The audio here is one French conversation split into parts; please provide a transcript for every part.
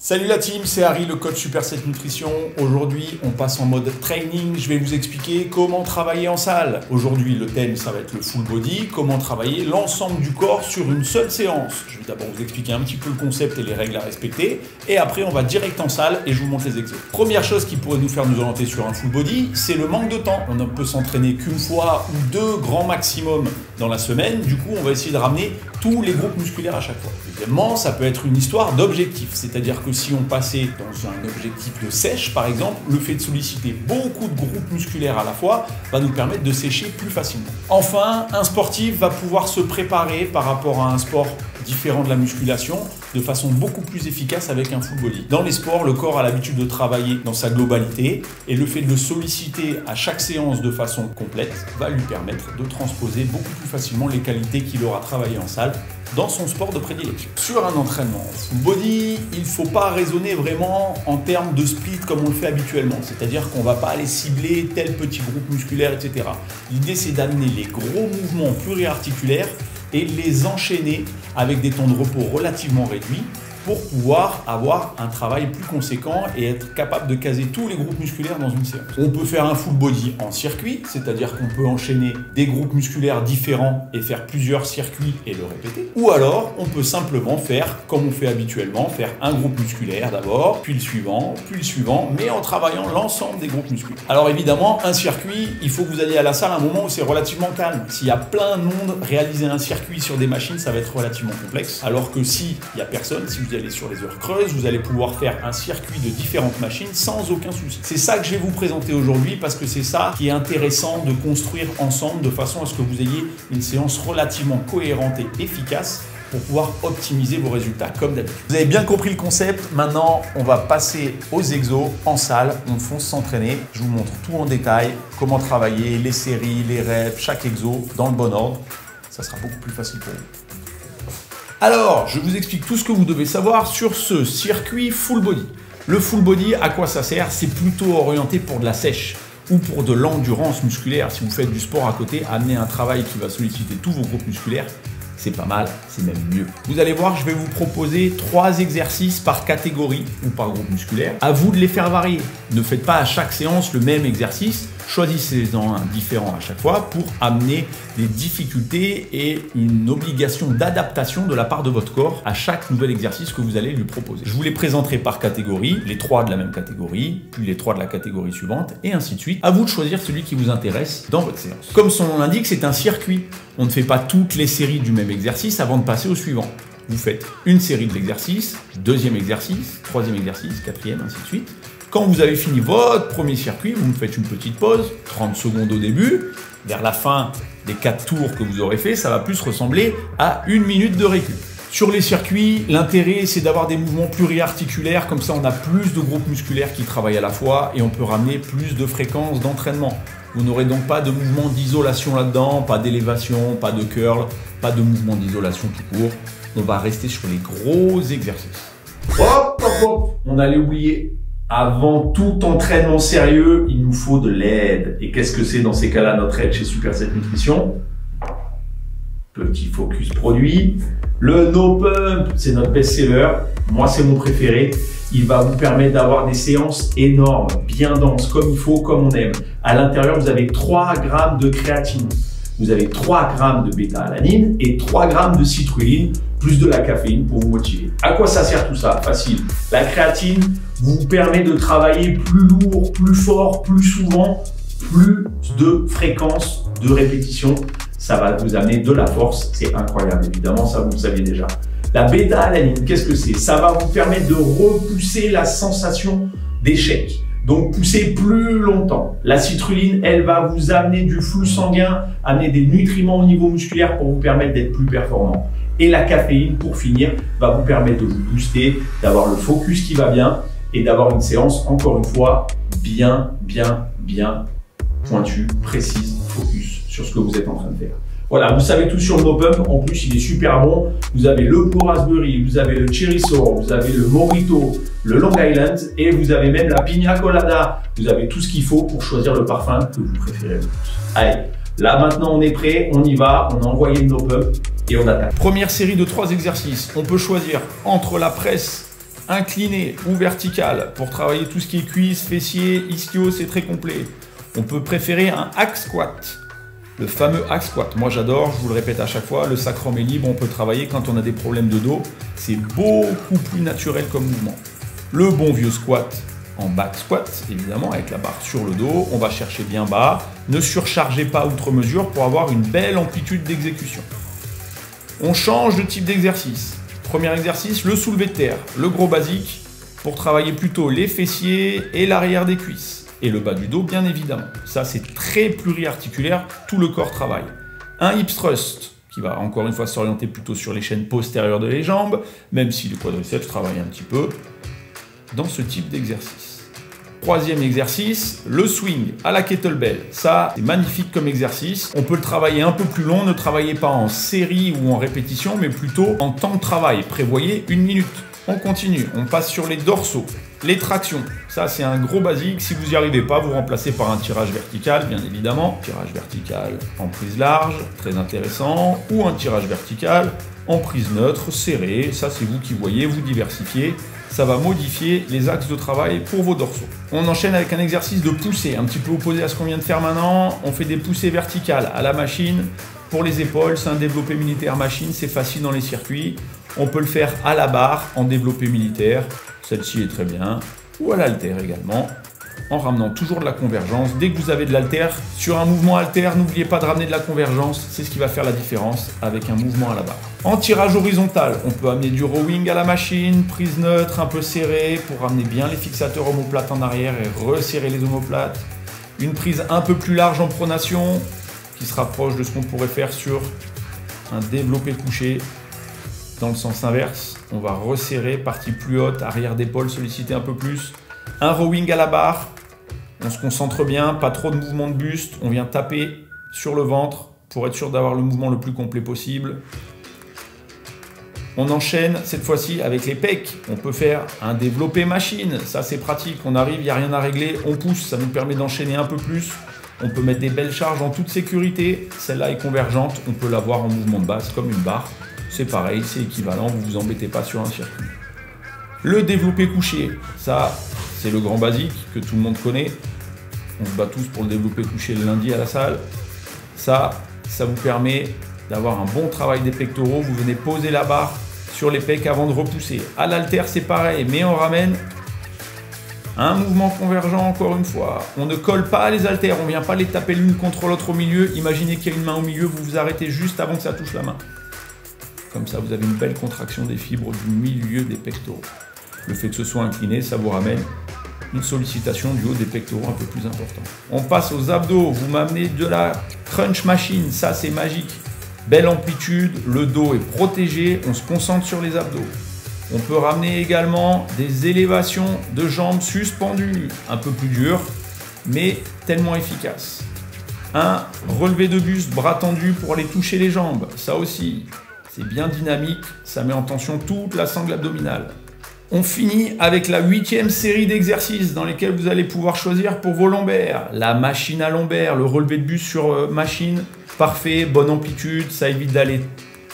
Salut la team, c'est Harry, le coach Super 7 Nutrition. Aujourd'hui, on passe en mode training. Je vais vous expliquer comment travailler en salle. Aujourd'hui, le thème, ça va être le full body, comment travailler l'ensemble du corps sur une seule séance. Je vais d'abord vous expliquer un petit peu le concept et les règles à respecter. Et après, on va direct en salle et je vous montre les exos. Première chose qui pourrait nous faire nous orienter sur un full body, c'est le manque de temps. On ne peut s'entraîner qu'une fois ou deux grands maximum dans la semaine. Du coup, on va essayer de ramener tous les groupes musculaires à chaque fois. Évidemment, ça peut être une histoire d'objectif, c'est-à-dire que si on passait dans un objectif de sèche, par exemple, le fait de solliciter beaucoup de groupes musculaires à la fois va nous permettre de sécher plus facilement. Enfin, un sportif va pouvoir se préparer par rapport à un sport différent de la musculation de façon beaucoup plus efficace avec un full body. Dans les sports, le corps a l'habitude de travailler dans sa globalité et le fait de le solliciter à chaque séance de façon complète va lui permettre de transposer beaucoup plus facilement les qualités qu'il aura travaillées en salle dans son sport de prédilection. Sur un entraînement full body, il ne faut pas raisonner vraiment en termes de split comme on le fait habituellement, c'est-à-dire qu'on ne va pas aller cibler tel petit groupe musculaire, etc. L'idée, c'est d'amener les gros mouvements pluriarticulaires et les enchaîner avec des temps de repos relativement réduits pour pouvoir avoir un travail plus conséquent et être capable de caser tous les groupes musculaires dans une séance. On peut faire un full body en circuit, c'est-à-dire qu'on peut enchaîner des groupes musculaires différents et faire plusieurs circuits et le répéter. Ou alors, on peut simplement faire, comme on fait habituellement, faire un groupe musculaire d'abord, puis le suivant, mais en travaillant l'ensemble des groupes musculaires. Alors évidemment, un circuit, il faut que vous alliez à la salle à un moment où c'est relativement calme. S'il y a plein de monde, réaliser un circuit sur des machines, ça va être relativement complexe. Alors que s'il n'y a personne, si vous allez sur les heures creuses, vous allez pouvoir faire un circuit de différentes machines sans aucun souci. C'est ça que je vais vous présenter aujourd'hui parce que c'est ça qui est intéressant de construire ensemble de façon à ce que vous ayez une séance relativement cohérente et efficace pour pouvoir optimiser vos résultats comme d'habitude. Vous avez bien compris le concept, maintenant on va passer aux exos en salle, on fonce s'entraîner. Je vous montre tout en détail, comment travailler, les séries, les reps, chaque exo dans le bon ordre. Ça sera beaucoup plus facile pour vous. Alors, je vous explique tout ce que vous devez savoir sur ce circuit full body. Le full body, à quoi ça sert? C'est plutôt orienté pour de la sèche ou pour de l'endurance musculaire. Si vous faites du sport à côté, amener un travail qui va solliciter tous vos groupes musculaires, c'est pas mal, c'est même mieux. Vous allez voir, je vais vous proposer 3 exercices par catégorie ou par groupe musculaire. À vous de les faire varier. Ne faites pas à chaque séance le même exercice. Choisissez-en un différent à chaque fois pour amener des difficultés et une obligation d'adaptation de la part de votre corps à chaque nouvel exercice que vous allez lui proposer. Je vous les présenterai par catégorie, les 3 de la même catégorie, puis les 3 de la catégorie suivante, et ainsi de suite. À vous de choisir celui qui vous intéresse dans votre séance. Comme son nom l'indique, c'est un circuit. On ne fait pas toutes les séries du même exercice avant de passer au suivant. Vous faites une série de l'exercice, deuxième exercice, troisième exercice, quatrième, ainsi de suite. Quand vous avez fini votre premier circuit, vous me faites une petite pause, 30 secondes au début. Vers la fin des 4 tours que vous aurez fait, ça va plus ressembler à 1 minute de récup. Sur les circuits, l'intérêt, c'est d'avoir des mouvements pluriarticulaires. Comme ça, on a plus de groupes musculaires qui travaillent à la fois et on peut ramener plus de fréquences d'entraînement. Vous n'aurez donc pas de mouvement d'isolation là-dedans, pas d'élévation, pas de curl, pas de mouvement d'isolation tout court. On va rester sur les gros exercices. Hop, hop, hop. On allait oublier. Avant tout entraînement sérieux, il nous faut de l'aide. Et qu'est-ce que c'est dans ces cas-là notre aide chez Super 7 Nutrition? Petit focus produit. Le No Pump, c'est notre best-seller. Moi, c'est mon préféré. Il va vous permettre d'avoir des séances énormes, bien denses, comme il faut, comme on aime. À l'intérieur, vous avez 3 grammes de créatine. Vous avez 3 grammes de bêta-alanine et 3 grammes de citrulline, plus de la caféine pour vous motiver. À quoi ça sert tout ça? Facile. La créatine vous permet de travailler plus lourd, plus fort, plus souvent, plus de fréquences de répétition. Ça va vous amener de la force. C'est incroyable, évidemment, ça vous le saviez déjà. La bêta-alanine, qu'est-ce que c'est? Ça va vous permettre de repousser la sensation d'échec. Donc, pousser plus longtemps. La citrulline, elle va vous amener du flux sanguin, amener des nutriments au niveau musculaire pour vous permettre d'être plus performant. Et la caféine, pour finir, va vous permettre de vous booster, d'avoir le focus qui va bien et d'avoir une séance, encore une fois, bien pointue, précise, focus sur ce que vous êtes en train de faire. Voilà, vous savez tout sur le No Pump. En plus, il est super bon. Vous avez le pot raspberry, vous avez le cherry sour, vous avez le mojito, le Long Island et vous avez même la pina colada. Vous avez tout ce qu'il faut pour choisir le parfum que vous préférez le plus. Allez, là maintenant on est prêt, on y va, on a envoyé le No Pump et on attaque. Première série de 3 exercices. On peut choisir entre la presse incliné ou vertical pour travailler tout ce qui est cuisses, fessiers, ischio, c'est très complet. On peut préférer un hack squat, le fameux hack squat. Moi j'adore, je vous le répète à chaque fois, le sacrum est libre, on peut travailler quand on a des problèmes de dos. C'est beaucoup plus naturel comme mouvement. Le bon vieux squat en back squat, évidemment, avec la barre sur le dos, on va chercher bien bas. Ne surchargez pas outre mesure pour avoir une belle amplitude d'exécution. On change de type d'exercice. Premier exercice, le soulevé de terre, le gros basique, pour travailler plutôt les fessiers et l'arrière des cuisses. Et le bas du dos, bien évidemment. Ça, c'est très pluriarticulaire, tout le corps travaille. Un hip thrust, qui va encore une fois s'orienter plutôt sur les chaînes postérieures de les jambes, même si le quadriceps travaille un petit peu dans ce type d'exercice. Troisième exercice, le swing à la kettlebell. Ça, c'est magnifique comme exercice. On peut le travailler un peu plus long, ne travaillez pas en série ou en répétition, mais plutôt en temps de travail. Prévoyez 1 minute. On continue, on passe sur les dorsaux. Les tractions, ça c'est un gros basique. Si vous n'y arrivez pas, vous remplacez par un tirage vertical, bien évidemment. Tirage vertical en prise large, très intéressant. Ou un tirage vertical en prise neutre, serré. Ça c'est vous qui voyez, vous diversifiez. Ça va modifier les axes de travail pour vos dorsaux. On enchaîne avec un exercice de poussée, un petit peu opposé à ce qu'on vient de faire maintenant. On fait des poussées verticales à la machine. Pour les épaules, c'est un développé militaire machine, c'est facile dans les circuits. On peut le faire à la barre en développé militaire, celle-ci est très bien, ou à l'haltère également, en ramenant toujours de la convergence. Dès que vous avez de l'haltère, sur un mouvement haltère, n'oubliez pas de ramener de la convergence, c'est ce qui va faire la différence avec un mouvement à la barre. En tirage horizontal, on peut amener du rowing à la machine, prise neutre un peu serrée pour ramener bien les fixateurs omoplates en arrière et resserrer les omoplates. Une prise un peu plus large en pronation, qui se rapproche de ce qu'on pourrait faire sur un développé couché. Dans le sens inverse, on va resserrer, partie plus haute, arrière d'épaule, solliciter un peu plus. Un rowing à la barre, on se concentre bien, pas trop de mouvement de buste, on vient taper sur le ventre pour être sûr d'avoir le mouvement le plus complet possible. On enchaîne cette fois-ci avec les pecs. On peut faire un développé machine, ça c'est pratique, on arrive, il n'y a rien à régler, on pousse, ça nous permet d'enchaîner un peu plus. On peut mettre des belles charges en toute sécurité, celle-là est convergente, on peut l'avoir en mouvement de base comme une barre. C'est pareil, c'est équivalent, vous vous embêtez pas sur un circuit. Le développé couché, ça c'est le grand basique que tout le monde connaît. On se bat tous pour le développé couché le lundi à la salle. Ça vous permet d'avoir un bon travail des pectoraux. Vous venez poser la barre sur les pecs avant de repousser. À l'haltère c'est pareil, mais on ramène un mouvement convergent encore une fois. On ne colle pas les haltères, on ne vient pas les taper l'une contre l'autre au milieu. Imaginez qu'il y a une main au milieu, vous vous arrêtez juste avant que ça touche la main. Comme ça, vous avez une belle contraction des fibres du milieu des pectoraux. Le fait que ce soit incliné, ça vous ramène une sollicitation du haut des pectoraux un peu plus importante. On passe aux abdos. Vous m'amenez de la crunch machine. Ça, c'est magique. Belle amplitude. Le dos est protégé. On se concentre sur les abdos. On peut ramener également des élévations de jambes suspendues. Un peu plus dur, mais tellement efficace. Un relevé de buste, bras tendus pour aller toucher les jambes. Ça aussi. C'est bien dynamique, ça met en tension toute la sangle abdominale. On finit avec la 8e série d'exercices dans lesquels vous allez pouvoir choisir pour vos lombaires. La machine à lombaires, le relevé de buste sur machine, parfait, bonne amplitude, ça évite d'aller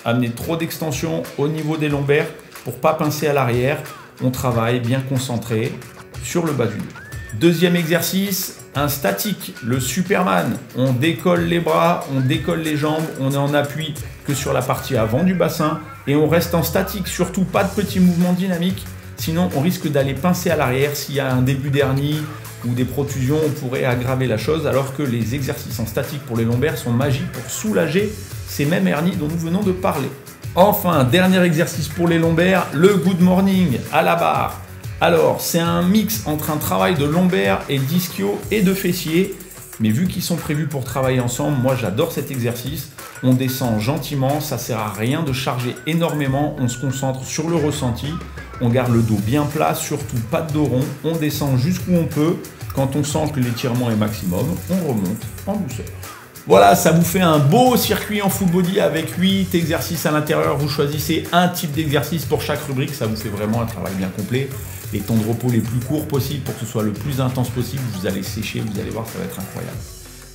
amener trop d'extension au niveau des lombaires pour pas pincer à l'arrière. On travaille bien concentré sur le bas du dos. Deuxième exercice, un statique, le Superman. On décolle les bras, on décolle les jambes, on est en appui que sur la partie avant du bassin et on reste en statique, surtout pas de petits mouvements dynamiques, sinon on risque d'aller pincer à l'arrière. S'il y a un début d'hernie ou des protusions, on pourrait aggraver la chose, alors que les exercices en statique pour les lombaires sont magiques pour soulager ces mêmes hernies dont nous venons de parler. Enfin, dernier exercice pour les lombaires, le good morning à la barre. Alors, c'est un mix entre un travail de lombaire et d'ischio et de fessier, mais vu qu'ils sont prévus pour travailler ensemble, moi j'adore cet exercice. On descend gentiment, ça sert à rien de charger énormément, on se concentre sur le ressenti, on garde le dos bien plat, surtout pas de dos rond, on descend jusqu'où on peut. Quand on sent que l'étirement est maximum, on remonte en douceur. Voilà, ça vous fait un beau circuit en full body avec 8 exercices à l'intérieur. Vous choisissez un type d'exercice pour chaque rubrique, ça vous fait vraiment un travail bien complet. Les temps de repos les plus courts possibles pour que ce soit le plus intense possible. Vous allez sécher, vous allez voir, ça va être incroyable.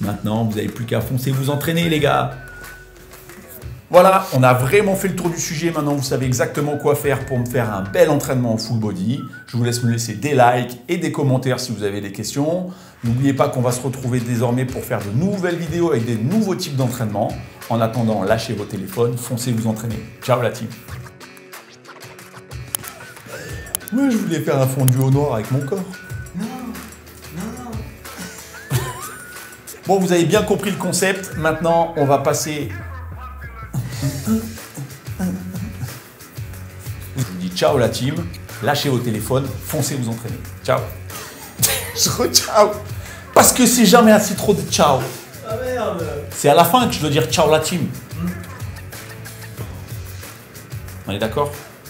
Maintenant, vous n'avez plus qu'à foncer vous entraîner, les gars. Voilà, on a vraiment fait le tour du sujet. Maintenant, vous savez exactement quoi faire pour me faire un bel entraînement en full body. Je vous laisse me laisser des likes et des commentaires si vous avez des questions. N'oubliez pas qu'on va se retrouver désormais pour faire de nouvelles vidéos avec des nouveaux types d'entraînement. En attendant, lâchez vos téléphones, foncez vous entraîner. Ciao la team. Moi, je voulais faire un fondu au noir avec mon corps. Non. Bon, vous avez bien compris le concept. Maintenant, on va passer... Je vous dis ciao la team, lâchez vos téléphones, foncez vous entraîner. Ciao. Je re-ciao. Parce que c'est jamais assez trop de ciao. Ah merde. C'est à la fin que je dois dire ciao la team. On est d'accord ?